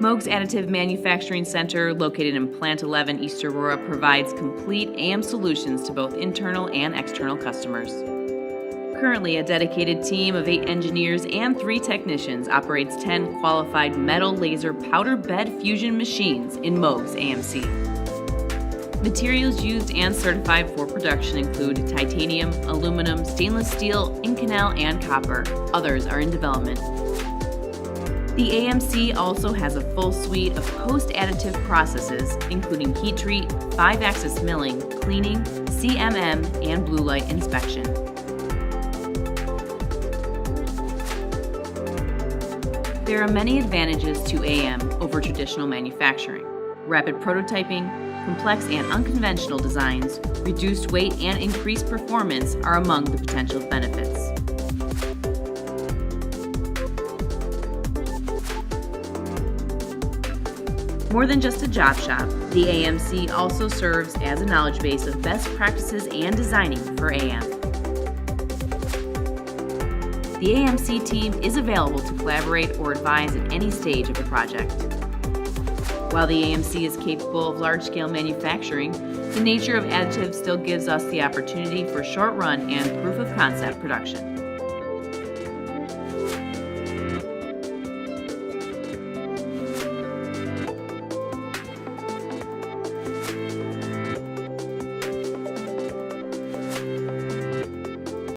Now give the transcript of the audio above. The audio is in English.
Moog's Additive Manufacturing Center, located in Plant 11, East Aurora, provides complete AM solutions to both internal and external customers. Currently, a dedicated team of 8 engineers and 3 technicians operates 10 qualified metal laser powder bed fusion machines in Moog's AMC. Materials used and certified for production include titanium, aluminum, stainless steel, Inconel, and copper. Others are in development. The AMC also has a full suite of post-additive processes, including heat treat, 5-axis milling, cleaning, CMM, and blue light inspection. There are many advantages to AM over traditional manufacturing. Rapid prototyping, complex and unconventional designs, reduced weight, and increased performance are among the potential benefits. More than just a job shop, the AMC also serves as a knowledge base of best practices and designing for AM. The AMC team is available to collaborate or advise at any stage of the project. While the AMC is capable of large-scale manufacturing, the nature of additive still gives us the opportunity for short-run and proof-of-concept production.